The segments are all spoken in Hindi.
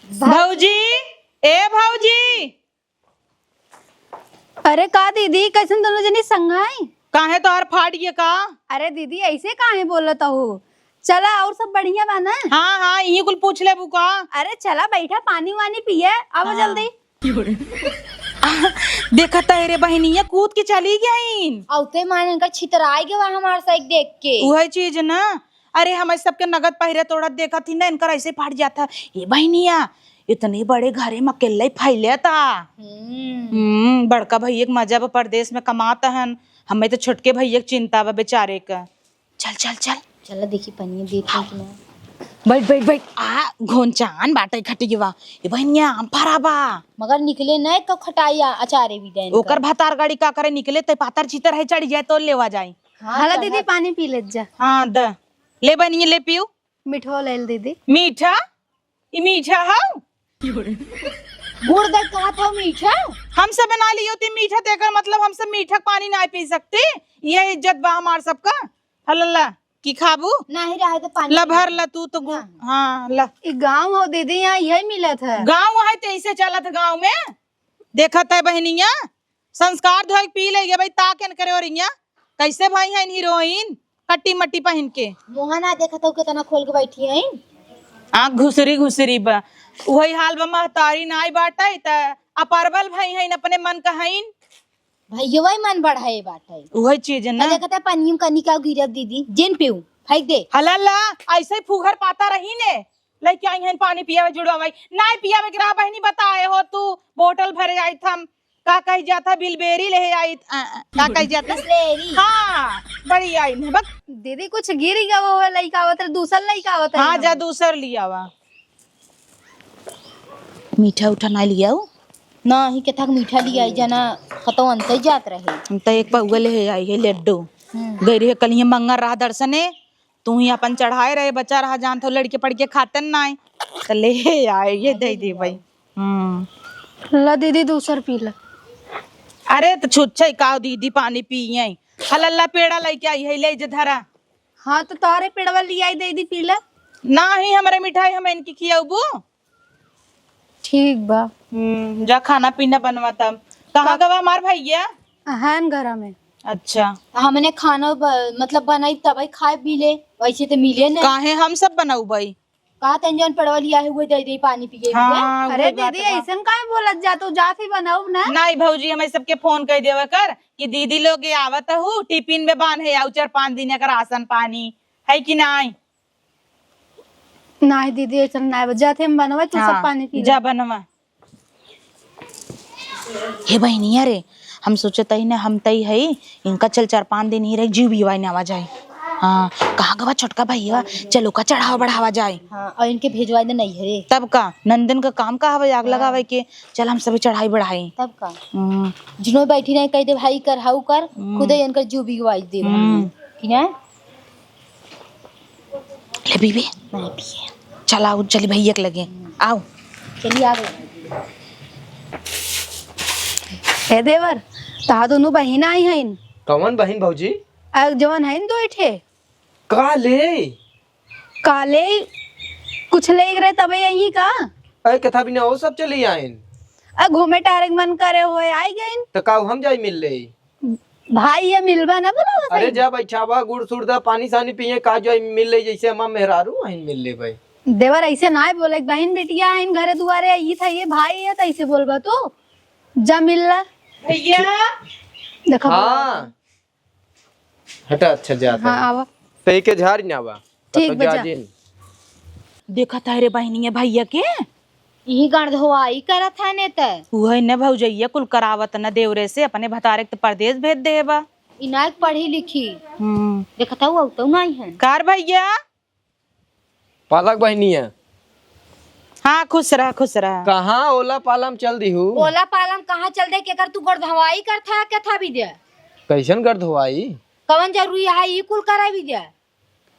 भौजी, ए भौजी। अरे का दीदी कैसन दोनों जनी संग आई? काहे तोहर फाट गया का? अरे दीदी ऐसे काहे बोलत हो? चला और सब बढ़िया बा ना? हाँ हाँ, यही कुल पूछ ले बुका। अरे चला बैठा पानी वानी पिए अब हाँ। जल्दी। देखा रे बहनिया कूद के चली गई। औते माने इनका छितराई के वहां हमार साइड देख के। वही चीज ना। अरे हमारे सबके नगद पहिरे तोड़ा देखा थी ना, इनका ऐसे फाट जाता। ये बहनिया इतने बड़े घरे में अकेला ही फैले था। बड़का भैया के मजा परदेश में कमाता है, हमें तो छोटके भैया की चिंता बा बेचारे का। चल चल चल चला देखी पनिया देखने की ना। बैठ बैठ बैठ आ घोंचान बाटे खटिवा। ये बहनिया हम फराबा मगर निकले नहीं कब खटाइया अचारे भी देन ओकर भतार गाड़ी का करे निकले तो पातर चितर है चढ़ जाए तो लेवा जाए। हाला दीदी पानी पी ले जा। हाँ द ले बनिए ले पियो। मिठो ले दीदी। मीठा ये मीठा है। गुड़ दे कहा था मीठा। हम सब बना ली होती मीठा देकर मतलब हम सब मीठा पानी ना पी सकते। ये इज्जत बा हमार सबका। हल्ला की खाबू नहीं रहे तो पानी ला भर ला तू तो हाँ ला। गाँव हो दीदी यहाँ यही मिला था। गाँव है तो ऐसे चला था गाँव में। देखा था बहनिया संस्कार धोए पी ले भाई ताकन करे और कैसे भाई है हीरोइन कट्टी मट्टी पहन के। मोहना देखा था कितना खोल के बैठी है। आँख घुसरी घुसरी बा वही हाल बा महतारी नाई बाटा त अपरबल भाई है अपने मन का है भाई ये वही मन बढ़ाए बाटे। वही चीज है ना। देखा था पनियम कनी का गिरब दीदी जिन पिऊ फेंक दे। हलाला ऐसे ही फुहर पाता रही ने लेके आई हैं पानी पियावे जुड़वा भाई नाई पियावे गिरा बहनी बताए हो तू बोतल भरे आई थम का कही जाता बिलबेरी ले आई का कही जाता हाँ बड़ी आई ने बक दीदी कुछ गिर गया वो लड़का आवत दूसरा लड़का आवत। हाँ जा दूसर लिया वा मीठा उठा ना लिया हो ना ही के थक मीठा लिया जाना खतो अंत जात रहे। हम तो एक पौवा ले आई है लड्डू गई रहे कल मंगर रहा दर्शने तू ही अपन चढ़ाए रहे बच्चा रहा जान तो लड़के पड़ के खातन ना आए तो ले आए ये दे दी भाई। ला दीदी दूसर पी ला। अरे तो छुच्छे का दीदी पानी पिए हल्ला पेड़ा लेके आई है ले जे धरा। हाँ तो तारे पेड़वा लिया आई दीदी पी ला। ना ही हमारे मिठाई हम इनकी खियाबू। ठीक बा। जा खाना पीना बनवाता। कहाँ गवा हमार भैया? है घर में। अच्छा हमने खाना मतलब बनाई तब खाए पी ले वैसे तो मिले नहीं। काहे हम सब बनाऊ भाई कहा तंजन पड़वा लिया हुए दे दे पानी पिए। हाँ, अरे दीदी ऐसन काहे बोलत जा तू जात ही बनाऊ ना। नहीं भौजी हमें सबके फोन कर देवा कर कि दीदी लोग आवत हूँ टिफिन में बांध है आउ 4-5 दिन का राशन पानी है कि नहीं। नहीं दीदी ऐसा नहीं जाते हम बनवा तू सब पानी पी जा बनवा। हे बहनी अरे हम सोचे तही ना हम तही है इनका चल 4-5 दिन ही रह जीव भी वाई आवा जाए। हाँ कहाँ गवा छोटका भैया चलो का चढ़ावा बढ़ावा जाए। हाँ और इनके भेजवा दे नहीं है तब का नंदन का काम का हवे आग लगावे के चल हम सब चढ़ाई बढ़ाई तब का जिनो बैठी नहीं कह दे भाई कर हाउ कर खुद ही इनकर जो भी वाई दे ठीक है। ले बीबी नहीं पिए चल आओ चली भैया के लगे आओ चलिए आ गए। हे देवर ता दोनों बहन आई हैं। कौन बहन भौजी? जवन है दो ठे काले काले कुछ ले रहे तबे यही का अरे कथा बिना वो सब चली आइन घूमे टारे मन करे हुए आई गए तो का हम जाई मिल ले भाई ये मिलवा ना बोला। अरे जा बैठावा गुड़ सुड़दा पानी सानी पिए का जाई मिल ले जैसे हम मेहरारू आइन मिल ले भाई। देवर ऐसे ना बोले बहन बेटिया है घरे दुआरे ये था ये भाई है तो ऐसे बोलबा तो जा मिलला भैया देखो। हाँ हटा अच्छा जाता हाँ आवा सही के झाड़ ना आवा ठीक बजा। देखा था रे बहनी भैया के यही गांड धोआई करा था ने त वही न भौजैया कुल करावत न देवरे से अपने भतारे के परदेश भेज दे बा। इनाक पढ़ी लिखी देखा था वो तो नहीं है कार भैया पालक बहनी है। हाँ खुश रहा कहाँ ओला पालम चल दी हूँ ओला पालम कहाँ चल दे के कर तू गड़ धवाई कर था क्या था भी दे कैसन कर धोवाई कवन जरूरी है ये कुल करा भी दे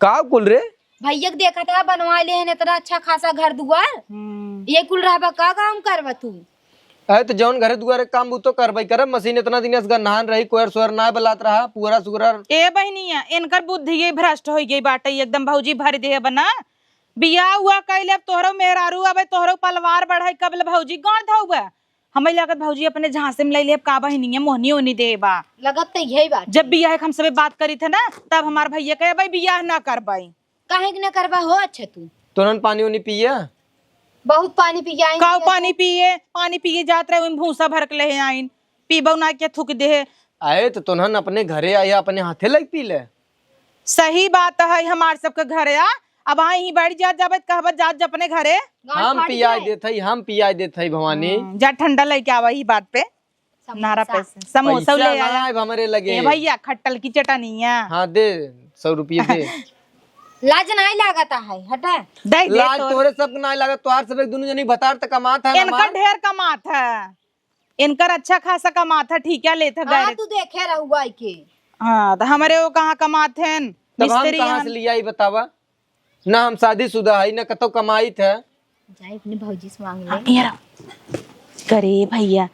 का कुल रे भैया देखा था बनवा ले है इतना अच्छा खासा घर दुआर ये कुल रहबा का काम करवा तू। अरे तो जौन घरे दुआरे काम वो तो करबई करब मशीन इतना दिन से नहान रही कोयर सोयर ना बलात रहा पूरा सुगरा। ए बहनिया इनकर बुद्धि ये भ्रष्ट हो गई बाटे एकदम भौजी भर दे बना बियाह हुआ कैले अब तोहरो मेहरारू अब तोहरो पलवार बढ़ाई कबल भौजी गाड़ धौबे हमें लागत भौजी अपने झांसे में ले ले का बहनी मोहनी ओनी देबा लगत तो यही बात जब बियाह के हम सबे बात करी थे ना तब हमार भैया कहे भाई बियाह ना करबाई काहे कि न करबा हो। अच्छा तू तुरंत पानी उनी पिया बहुत पानी पी जाएंगे काऊ पानी पिए जात रहे भूसा भर के ले आइन पीबो ना के थूक दे आए तो तुरंत अपने घरे आया अपने हाथे लग पी ले। सही बात है हमार सबके घरे आ अब आई ही बैठ जात जाबत कहबत जात अपने घरे हम पियाई देते भवानी जा ठंडा लेके आवा ही बात पे नारा पैसे समोसा ले पैसा आया ना हमारे लगे ए भैया खट्टल की चटनी है हाँ दे 100 रुपये दे। लाज नहीं लागता है हटा दे दे लाज तो तोरे सब ना लगा तोहार सब एक दोनों जनी बता त कमात है इनका ढेर कमात है इनकर अच्छा खासा कमात है ठीक है लेते हाँ गए तू देखे रहुआ के हाँ तो हमारे वो कहाँ कमाते हैं तब हम कहाँ से लिया बतावा ना हम शादीशुदा है ना कतो कमाई थे जाए अपने भौजी से मांग ले यार करे भैया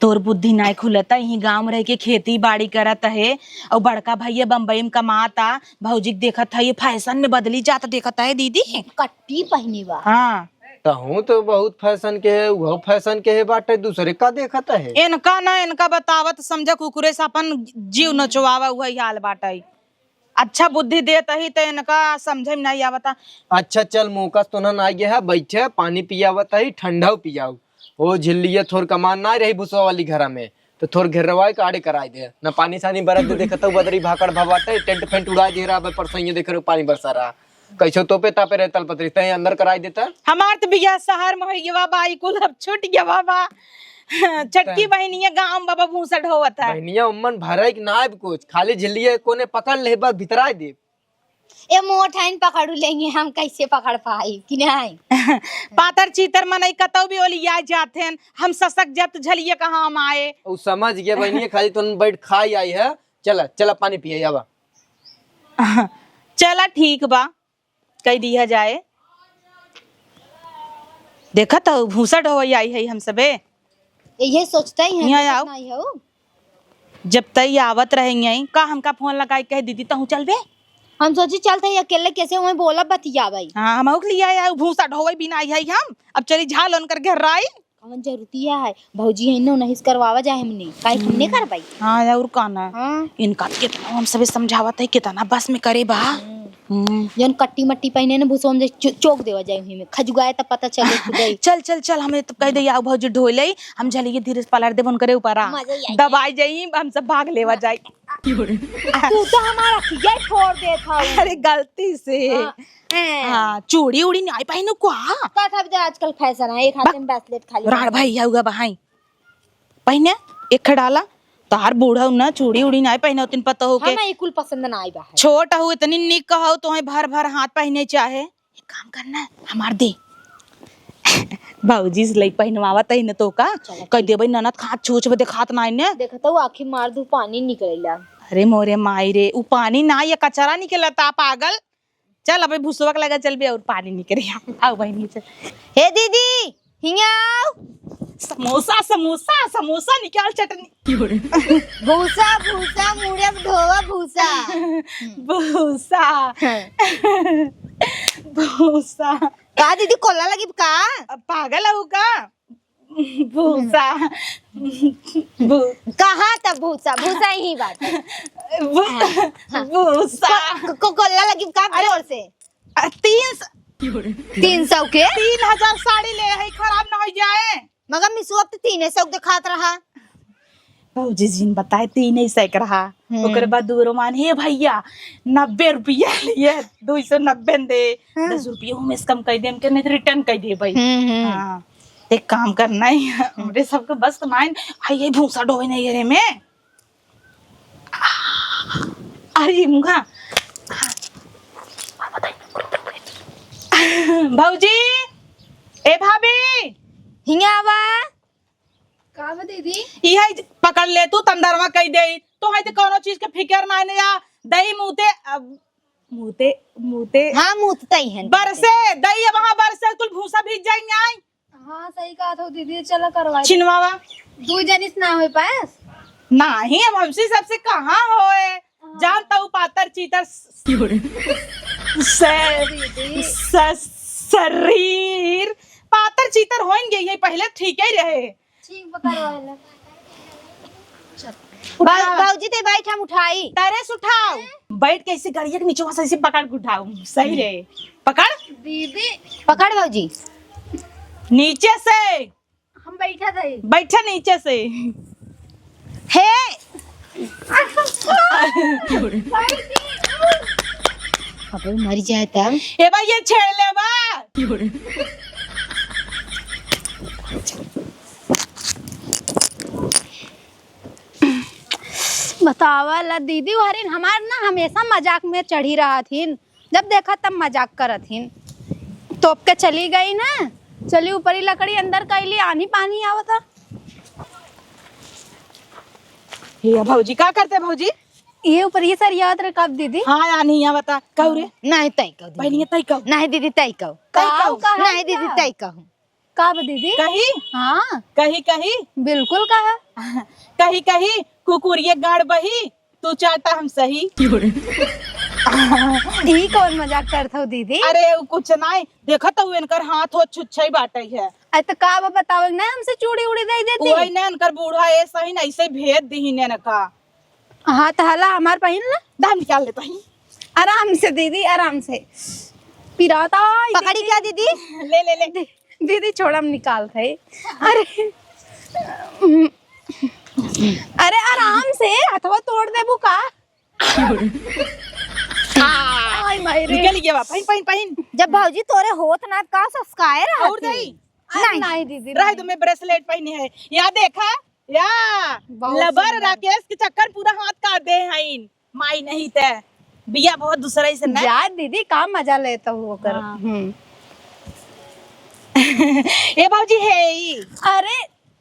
तोर बुद्धि ना खुलता यही गांव में रह के खेती बाड़ी करत है और बड़का भैया बम्बई में कमाता भौजी देखत है ये फैशन में बदली जाता देखता है दीदी कट्टी पहनी बा हाँ तो हूँ तो बहुत फैशन के है वो फैशन के है बाटे दूसरे का देखता है इनका ना इनका बतावत समझ कुकुरे से अपन जीव नचवावा हुआ हाल बाटे अच्छा बुद्धि देता ही तो इनका समझे में नहीं आवता अच्छा चल मौका तो ना आ गया है बैठे पानी पियावत है ठंडा पियाऊ वो झिल्लिए थोड़ कमान ना रही भूसवा वाली घरा में तो थोड़ घेरवाए काड़े कराई दे ना पानी सानी बरस दे देखता हूँ बदरी भाकड़ भवाटे टेंट फेंट उड़ा दे रहा परसों ये देख रहे पानी बरसा रहा कैसे तोपे तापे रहे तलपत्री तय अंदर कराई देता हमार तो बिया शहर में है बाबा आई कुल अब छूट गया बाबा चटकी बहनिया गांव बाबा भूसा ढोवत है बहनिया उम्मन भराई कि ना कुछ खाली झिल्लिए कोने पकड़ ले बस भितराई दे ए मोठाइन पकड़ लेंगे हम कैसे पकड़ पाई कि नहीं पातर चीतर मनई कतौ भी ओली आ जाते हैं हम ससक जब तो झलिए कहाँ हम आए वो समझ गया बहनिया खाली तुम बैठ खाई आई है चला चला पानी पिए अब चला ठीक बा कह दिया जाए देखा तो भूसा ढोई आई है हम सबे ये सोचता ही है यहाँ आओ। नहीं हो जब तई आवत रहेंगे का हमका फोन लगाई कह दीदी तहु चलबे हम सोची चलते ही अकेले कैसे वहीं बोला बतिया भाई हाँ हम लिया आया भूसा ढोई बिना आई है हम अब चली झाल उन कर घर आई कौन जरूरती है भौजी है नहीं करवावा जाए हमने काहे हमने कर भाई हाँ और काना हाँ इनका कितना हम सबे समझावत है कितना बस में करे बा जन कट्टी मट्टी पहने न भूसो हम चौक देवा जाए वहीं में खजुगाए तब पता चले खुदाई चल चल चल हमें तो कह दे आओ भौजी ढोई ले हम चलिए धीरे से पलट दे बन करे ऊपर मजा ही आई दबाई जाई हम सब भाग लेवा जाए तू तो हमारा खिया छोड़ दे था अरे गलती से हाँ चूड़ी उड़ी नहीं पहनू को का था भी आजकल फैशन है एक हाथ में ब्रेसलेट खाली राड भाई आऊगा बहाई पहने एक खड़ाला तार बूढ़ा ना चूड़ी उड़ी नहीं पहने तीन पता हो के हमें कुल पसंद ना आई बा है छोटा हो इतनी निक कहो तो भर भर हाथ पहने चाहे एक काम करना हमार दे बाबूजी से लई पहनवावत है न तो का कह देबे ननद खात छूछ बदे खात नहीं ने देखता वो आखिर मार दू पानी निकलेला अरे मोरे माई रे उ पानी ना ये कचरा निकलता पागल चल अबे भूसवा के लगा चल बे और पानी निकले आओ बहनी चल हे दीदी हिया समोसा समोसा समोसा निकाल चटनी भूसा भूसा मुड़े ढोवा भूसा भूसा भूसा का दीदी कोला लगी का पागल हो का भूसा कहाँ तब भूसा भूसा ही बात है भूसा कोला लगी का जोर से 300 के 3000 साड़ी ले है खराब ना हो जाए मगर मिसु अब तो 300 दिखात रहा भौजी जी ने बताए 300 का रहा ओकर बाद दूरो मान हे भैया 90 रुपया लिए 290 दे 10 रुपया में कम कर दे के नहीं रिटर्न कर दे भाई हाँ एक काम करना है हमरे सबके बस माइन आई ये भूसा ढोए नहीं रे में अरे मुंगा भौजी ए भाभी हिया आवा का बा दीदी यही पकड़ ले तू तंदरवा कह दे तो है तो कोनो चीज के फिकर ना ने या दही मुते मुते मुते हाँ मुतता ही है बरसे दही वहां बरसे कुल भूसा भीग जाएंगे आई हाँ सही कहा था दीदी चलो करवा छिनवावा दू जनिस ना हो पास नहीं अब हमसे सबसे कहाँ होए जानता हूँ पातर चीतर शरीर पातर चीतर होएंगे ये पहले ठीक ही रहे। ठीक पकड़वाला बाबूजी ते बैठ हम उठाई तरस उठाओ, बैठ के ऐसे गड़िया के नीचे वहां से ऐसे पकड़ के उठाओ, सही रहे। पकड़ दीदी पकड़ बाबूजी नीचे से, हम बैठा थे। बैठा नीचे से। हे अबे मर जाए तब ए भाई ये छेड़ ले बा। बतावा दीदी हरिन हमार ना हमेशा मजाक में चढ़ी रहा थी, जब देखा तब मजाक करत थी। तोप के चली गई ना, चली ऊपरी लकड़ी अंदर कैली, आनी पानी आवता। ये भौजी का करते भौजी? ये ऊपर ये सर याद रे कब दीदी? हाँ या नहीं या बता कहू रे। नहीं तई कहो बहनी तई कहू। नहीं दीदी तई कहो नहीं दीदी तई कहो कब दीदी? कही हाँ कही कही बिल्कुल कहा। कही कही कुकुरिये गाड़ बही तू चाटा हम सही। यही कौन मजाक करत हो दीदी? अरे उ कुछ नहीं देखो तो इनकर हाथ हो छुच्छई बाटे है। अरे तो का बताओ ना, हमसे चूड़ी उड़ी दे देती। वही ने इनकर बूढ़ा ऐसा ही ऐसे भेद दी ने का। हाँ तो हला हमार पहिन ला, दाम निकाल लेता ही। आराम से दीदी आराम से। पिराता पकड़ी क्या दीदी? ले ले ले दीदी छोड़ हम निकालते। अरे अरे आराम से, हथवा तोड़ दे बुका। आई मायरे निकल गया बा पहिन पहिन पहिन। जब भाऊजी तोरे होत ना का सस्काए रहा और दही नहीं नहीं दीदी रह तुम्हें ब्रेसलेट पहने है या देखा या बहुत लबर सुंदर। राकेश के चक्कर पूरा हाथ काट दे हैं माई नहीं ते बिया बहुत दूसरा से ना। जा दीदी का मजा लेता हूँ कर। ए बाबूजी है ई। अरे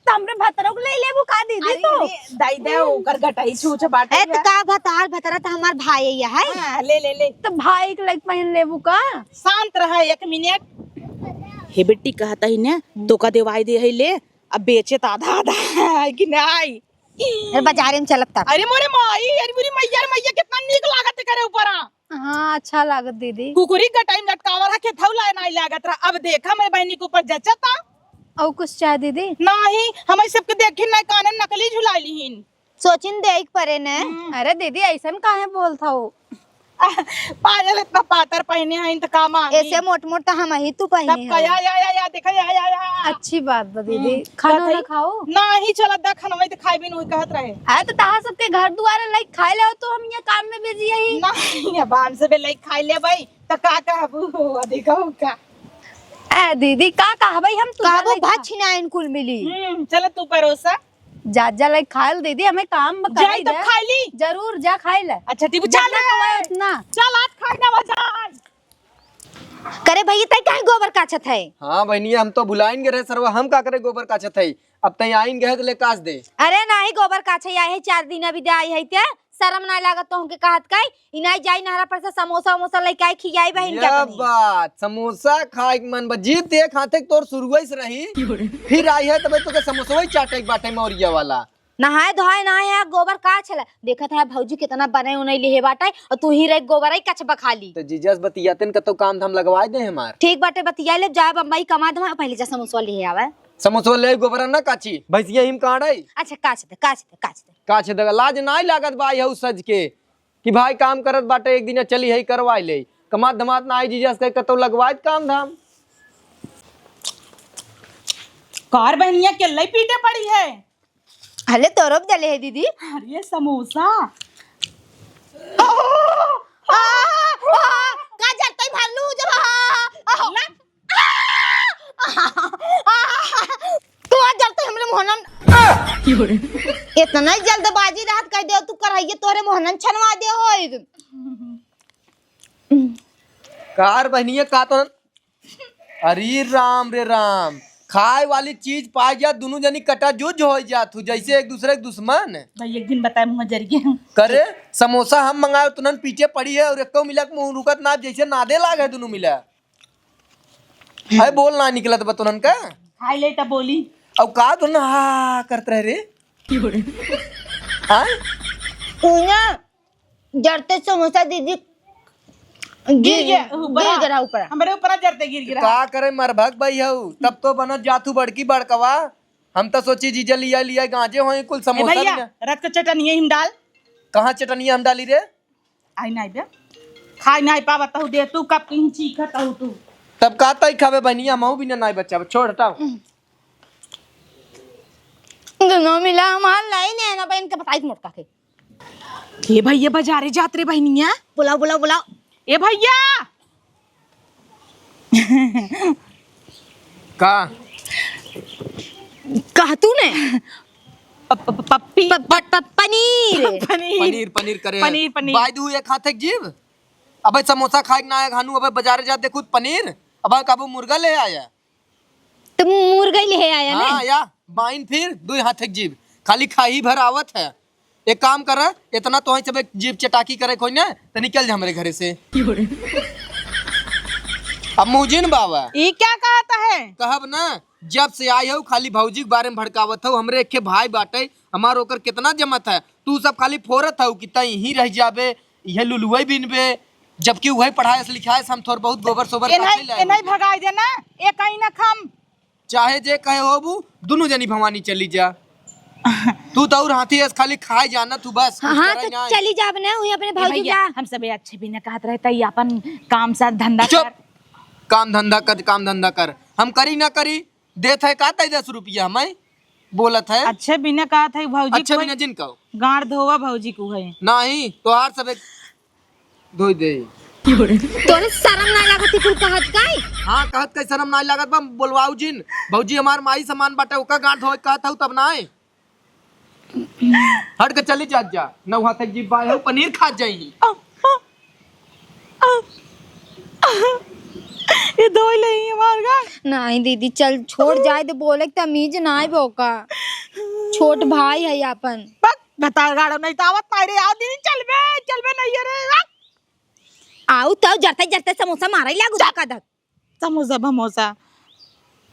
तमरे भतरो को ले ले बुका दीदी तो। दाई दे ओकर घटाई छूछ बाटे ए तो का भतार भतरा तो हमार भाई है हां ले ले ले तो भाई के लग पहन ले बुका। शांत रहा एक मिनट। हे बेटी कहता ही ने तो का देवाई दे है ले अब बेचे तो आधा आधा है कि नहीं। अरे बाजारे में चलता अरे मोरे माई अरे मोरी मैया मैया कितना नीक लागत करे ऊपर। हाँ अच्छा लागत दीदी। कुकुरी का टाइम लटकावा रखे थौला नहीं लागत रहा। अब देखा मेरी बहनी के ऊपर जचता और कुछ चाह दीदी? नहीं हम सबके देखे नहीं कानन नकली झुला लीहिन। सोचिन देख परे ने। अरे दीदी ऐसा काहे बोलता हो? पायल इतना पातर पहने हैं तो का मांगी। ऐसे मोट मोट तो हम ही तू पहने तब का या देखा या अच्छी बात बा दीदी। खाना ना खाओ नहीं चलत दा खाना में तो खाई भी नहीं कहत रहे। है तो तहा सबके घर दुआरे लाइक खाए ले तो हम यहाँ काम में बिजी है। नहीं बाम से भी लाइक खाई ले भाई तो का कहबू देखो का। ए दीदी का कहा भाई हम काबू भात छिनाइन कुल मिली। चल तू परोसा जा जा लाइक खाए दीदी, हमें काम जाई तो खाई ली। जरूर जा खाए ले। अच्छा टीबू चल उतना चल आज खाना बजाई। करे भैया तय काहे गोबर काचत है? हाँ बहनिया हम तो भुलाएंगे रहे सरवा, हम का करे गोबर काचत है। अब तय आएंगे तो ले काच दे। अरे नहीं गोबर काछे आए है 4 दिन अभी दे आई है ते शर्म ना लागत तो हमके कहत काई इनाई जाई नहरा पर से समोसा वमोसा लेके आई खियाई बहन क्या बनी। बात समोसा खाए के मन बजी ते खाते तोर शुरुआत से रही फिर आई है तबे तो के समोसा ही चाटे बाटे मौरिया वाला। नहाए धोए ना है गोबर का छला देखत है भौजी कितना बने उनई ले बाटे और तू ही रे गोबर ही कचबा खाली। तो जीजस बतियातन का तो काम धाम लगवाए दे हमार। ठीक बाटे बतिया ले जाए बम्बई कमा दमा पहले जा समोसा ले आवे। समोसा ले गोबर ना काची भैंसिया हिम काढ़ई। अच्छा काच दे काछ दे लाज नहीं लागत भाई हउ सज के कि भाई काम करत बाटे एक दिन चली है करवाई ले कमात धमात ना आई जीजस के कतो लगवाए काम धाम। कार बहनिया के लई पीटे पड़ी है। हले तोरब दले है दीदी। अरे समोसा का जरतई भालू जब तू आ जरतई हमरे मोहनन इतना जल्दबाजी रहत कह दे तू करहिए तोरे मोहनन छनवा दे होई। कार बहनिया का तो अरे राम रे राम खाए वाली चीज पा गया दोनों जनी कटा जुज हो जात हूँ जैसे एक दूसरे के दुश्मन। भाई एक दिन बताए मुँह जरिए करे समोसा हम मंगाए तुरंत पीछे पड़ी है और एक मिला के मुंह रुकत ना जैसे नादे लाग है दोनों मिला है बोल ना निकलत बा तुरंत का खाई ले तब बोली अब का तो ना हा करत रहे रे हाँ उना जरते समोसा दीदी गिर गया गिर गिरा ऊपर। हमारे ऊपर जरते गिर गिरा। का करे मरभग भाई हऊ तब तो बनत जातू बड़की बड़कवा। हम तो सोची जीजा लिया लिया गांजे होई कुल ए समोसा भैया भी ना। रात का चटनी हिम डाल। कहाँ चटनिया हम डाली रे? आई नहीं बे खाई नहीं पावत हूँ दे तू कब कहीं चीखत हूँ तू। तब का तई खावे बनिया मऊ भी ना नाई बच्चा छोड़ हटाओ। दोनों मिला हमार लाई ने ना बहन के बताई मोटका के। ये भैया बाजारे जात रे बहनिया। बुलाओ बुलाओ बुलाओ। ए भैया का कहा तूने? पप्पी पनीर पनीर पनीर करे पनीर पनीर। बाय दू एक हाथ एक जीव। अबे समोसा खाए ना आया खानू अबे बाजारे जा देखू पनीर। अब काबू मुर्गा ले आया। तुम मुर्गा ले आया ने? हाँ या बाइन फिर दू हाथ एक जीव खाली खाई भर आवत है। एक काम कर इतना तो सब जीव चटाकी करे कोई ना तो निकल जा हमारे घरे से। अब मुजिन बाबा ये क्या कहता है? कहब ना जब से आई हो खाली भौजी के बारे में भड़कावत हो। हमरे एक भाई बाटे हमार ओकर कितना जमत है। तू सब खाली फोरत हो कि तई ही रह जाबे यह लुलुई बिनबे जबकि वही पढ़ाई से लिखाए हम थोड़ बहुत गोबर सोबर नहीं भगाई देना ए कहीं ना खम चाहे जे कहे होबू दोनों जनी भवानी चली जा। तू तो और हाथी है खाली खाए जाना तू बस। हाँ तो चली जा अपने वही अपने भौजी जा। हम सब अच्छे भी न कहत रहता ये अपन काम साथ धंधा चुप कर। काम धंधा कर हम करी ना करी देत है का 10 रुपया हमें बोलत है। अच्छे भी न कहत है भौजी अच्छे बिना जिन कहो गाड़ धोवा भौजी को है नहीं तो हार सब धोई दे। तोरे शर्म ना लागत कुल कहत काई? हाँ कहत कैसे शर्म ना लागत बा बोलवाऊ जिन भौजी हमार माई सामान बाटे ओका गांठ धोए कहत हूं तब ना आए। हट के चली जा नौ हाथ एक जीभ बाय हो पनीर खा जाई। ये धोई ले हमार गाड़। नहीं दीदी चल छोड़ जाए तो बोले तमीज ना है बोका। छोट भाई है अपन। बता गाड़ो नहीं तावत नहीं रे आओ दीदी चल बे नहीं रे आओ तो जरते जरते समोसा मारा ही लागू का दक समोसा भमोसा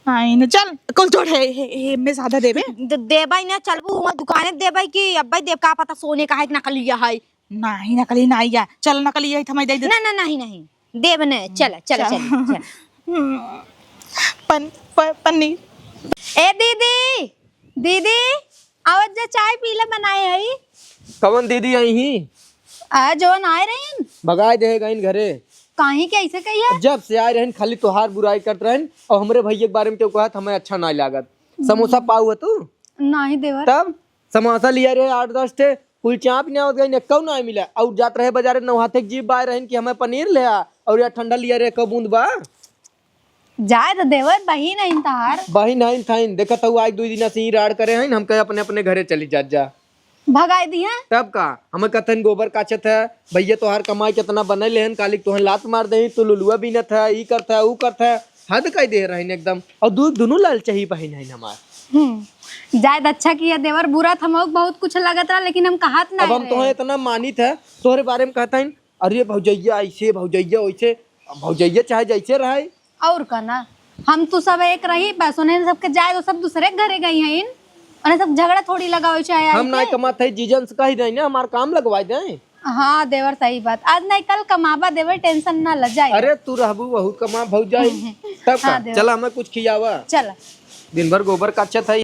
आई न चल कुल छोड़ है मैं सादा देबे देबाई ना चलबू वहां दुकाने देबाई की अब्बाई देव का पता सोने का है नकलिया है। नहीं नकली नहीं या चल नकली है थमाई दे दे ना ना नहीं नहीं देव ने चल चल चल पनीर। ए दीदी दीदी आवत जा चाय पीले बनाए है। कवन दीदी आई ही आ जो आए रहे भगाए देगा इन घरे काहे के ऐसे कही है? जब से आए रहन खाली तोहार बुराई करत रहन और हमरे भैया के बारे में क्यों कहत हमें अच्छा नहीं लागत। समोसा पाऊ तू नहीं देवर तब समोसा लिया रे 8-10 टे कुल चाप ने आवत गई ने कौ ना मिला और जात रहे बाजारे नौ हाथ एक जीभ बाय रहन कि हमें पनीर ले आ और या ठंडा लिया रे कब बूंद बा जाए तो देवर बही नहीं तार बहिन हईन थाइन देखत हूँ आज 2 दिन से ही राड़ करे हईन हम कहे अपने अपने घरे चली जा भगाई दिया। तब का हमें कथन गोबर काचत है भैया तोहार कमाई कितना बने लेहन कालिक तोहन लात मार दही तो लुलुआ भी न था ई करता है ऊ करता है हद कई दे रहन एकदम और दोनों लाल चाहिए बहन है हमार। जायद अच्छा किया देवर बुरा थमक बहुत कुछ लगत रहा लेकिन हम कहत अब हम नहीं तुम्हें इतना मानित है तोहरे बारे में कहता है अरे भौजैया ऐसे भौजैया वैसे भौजैया चाहे जैसे रहे और कहना हम तो सब एक रही बस उन्हें सबके जाए तो सब दूसरे घरे गई हैं इन उन्हें सब झगड़ा थोड़ी लगाओ चाहे हम नहीं कमाते है जीजन से कही रहे हमार काम लगवाई दे। हाँ देवर सही बात आज नहीं कल कमाबा देवर टेंशन ना ल जाए। अरे तू रहबू बहुत कमा भौजाई तब हाँ, का चल हमें कुछ खियावा चल दिन भर गोबर काचत है।